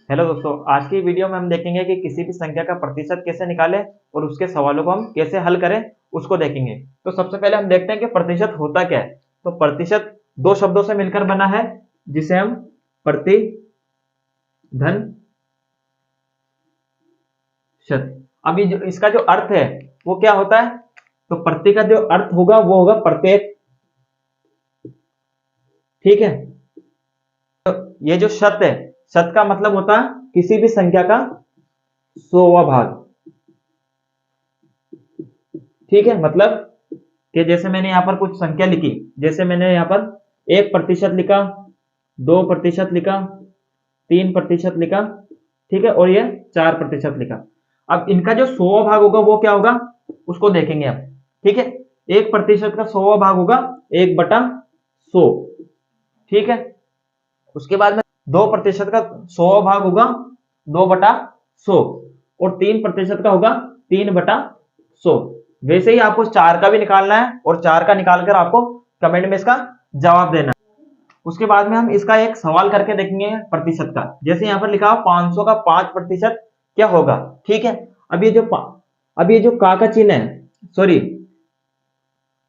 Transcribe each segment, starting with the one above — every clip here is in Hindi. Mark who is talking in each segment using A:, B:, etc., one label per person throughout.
A: हेलो दोस्तों, आज की वीडियो में हम देखेंगे कि किसी भी संख्या का प्रतिशत कैसे निकालें और उसके सवालों को हम कैसे हल करें उसको देखेंगे। तो सबसे पहले हम देखते हैं कि प्रतिशत होता क्या है। तो प्रतिशत दो शब्दों से मिलकर बना है, जिसे हम प्रति धन शत। अभी जो इसका जो अर्थ है वो क्या होता है, तो प्रति का जो अर्थ होगा वो होगा प्रत्येक। ठीक है, तो ये जो शत है, शत का मतलब होता है किसी भी संख्या का 100वां भाग। ठीक है, मतलब कि जैसे मैंने यहाँ पर कुछ संख्या लिखी, जैसे मैंने यहाँ पर 1% लिखा, 2% लिखा, 3% लिखा, ठीक है, और ये 4% लिखा। अब इनका जो 100वां भाग होगा वो क्या होगा उसको देखेंगे हम। ठीक है, 1% का 100वां भाग होगा 1/100। ठीक है, उसके बाद में 2% का 100वां भाग होगा 2/100, और 3% का होगा 3/100। वैसे ही आपको 4 का भी निकालना है, और 4 का निकालकर आपको कमेंट में इसका जवाब देना है। उसके बाद में हम इसका एक सवाल करके देखेंगे प्रतिशत का। जैसे यहाँ पर लिखा हो 500 का 5% क्या होगा। ठीक है, अब ये जो का चिन्ह है, सॉरी,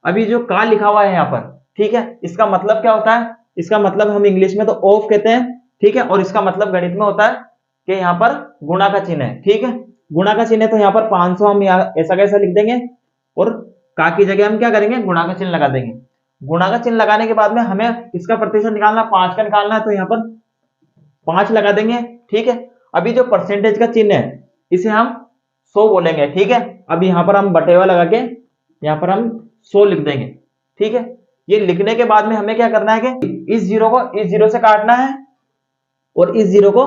A: अभी जो का लिखा हुआ है यहाँ पर, ठीक है, इसका मतलब क्या होता है, इसका मतलब हम इंग्लिश में तो ऑफ कहते हैं। ठीक है, और इसका मतलब गणित में होता है कि यहाँ पर गुणा का चिन्ह है। ठीक है, गुणा का चिन्ह है, तो यहाँ पर 500 हम ऐसा कैसा लिख देंगे, और का की जगह हम क्या करेंगे, गुणा का चिन्ह लगा देंगे। गुणा का चिन्ह लगाने के बाद में हमें इसका प्रतिशत निकालना, 5 का निकालना है, तो यहाँ पर 5 लगा देंगे। ठीक है, अभी जो परसेंटेज का चिन्ह है इसे हम 100 बोलेंगे। ठीक है, अब यहाँ पर हम बटेवा लगा के यहाँ पर हम 100 लिख देंगे। ठीक है, ये लिखने के बाद में हमें क्या करना है कि इस जीरो को इस जीरो से काटना है, और इस जीरो को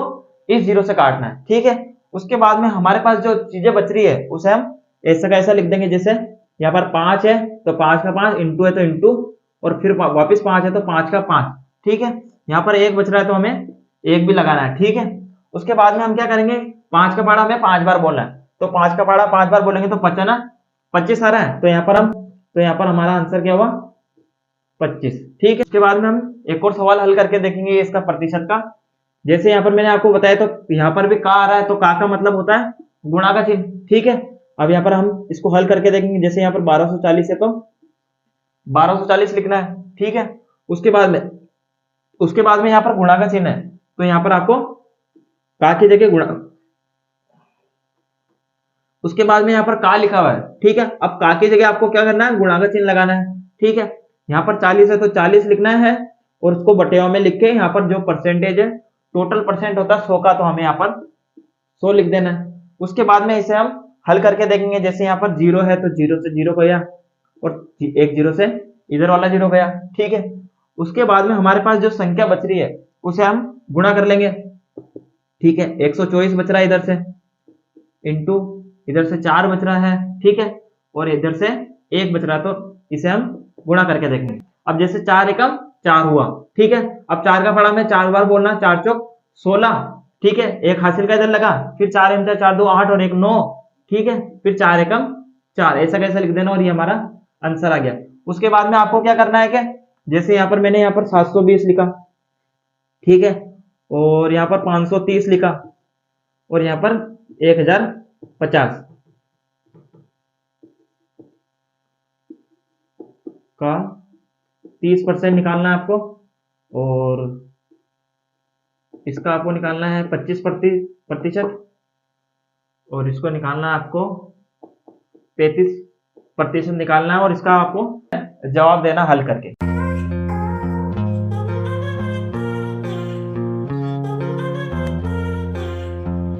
A: इस जीरो से काटना है। ठीक है, उसके बाद में हमारे पास जो चीजें बच रही है उसे हम ऐसा कैसा लिख देंगे, जैसे यहाँ पर 5 है तो 5 का 5, इंटू है तो इंटू, और फिर वापिस 5 है तो 5 का 5। ठीक है, यहाँ पर 1 बच रहा है तो हमें 1 भी लगाना है। ठीक है, उसके बाद में हम क्या करेंगे, 5 का पहाड़ा हमें 5 बार बोलना है, तो 5 का पहाड़ा 5 बार बोलेंगे तो 25 आ रहा है, तो यहाँ पर हमारा आंसर क्या हुआ, 25। ठीक है, उसके बाद में हम एक और सवाल हल करके देखेंगे इसका प्रतिशत का। जैसे यहाँ पर मैंने आपको बताया, तो यहाँ पर भी का आ रहा है, तो का मतलब होता है गुणा का चिन्ह। ठीक है, अब यहाँ पर हम इसको हल करके देखेंगे। जैसे यहाँ पर 1240 है तो 1240 लिखना है। ठीक है, उसके बाद में यहाँ पर गुणा का चिन्ह है, तो यहाँ पर आपको का की जगह गुणा, उसके बाद में यहाँ पर का लिखा हुआ है। ठीक है, अब का की जगह आपको क्या करना है, गुणा का चिन्ह लगाना है। ठीक है, यहाँ पर 40 है तो 40 लिखना है, और उसको बटेवा में लिख के यहाँ पर जो परसेंटेज है, टोटल परसेंट होता है 100 का, तो हमें यहाँ पर 100 लिख देना है। उसके बाद में इसे हम हल करके देखेंगे। जैसे यहाँ पर 0 है तो 0 से 0 गया, और एक 0 से इधर वाला 0 गया। ठीक है, उसके बाद में हमारे पास जो संख्या बच रही है उसे हम गुणा कर लेंगे। ठीक है, 124 बच रहा है इधर से, इंटू इधर से 4 बच रहा है। ठीक है, और इधर से 1 बच रहा है, तो इसे हम गुणा करके देखेंगे। अब जैसे 4 एकम 4 हुआ। ठीक है, अब 4 का पढ़ा में 4 बार बोलना, 4 चौक 16। ठीक है, एक हासिल का इधर लगा, फिर 4 एम 4 2 8 और 1 9। ठीक है, फिर 4 एकम 4, ऐसा कैसा लिख देना, और ये हमारा आंसर आ गया। उसके बाद में आपको क्या करना है कि जैसे यहाँ पर मैंने यहाँ पर 720 लिखा, ठीक है, और यहाँ पर 530 लिखा, और यहाँ पर 1050 का 30% निकालना है आपको, और इसका आपको निकालना है 25%, और इसको निकालना है आपको 33% निकालना है, और इसका आपको जवाब देना हल करके।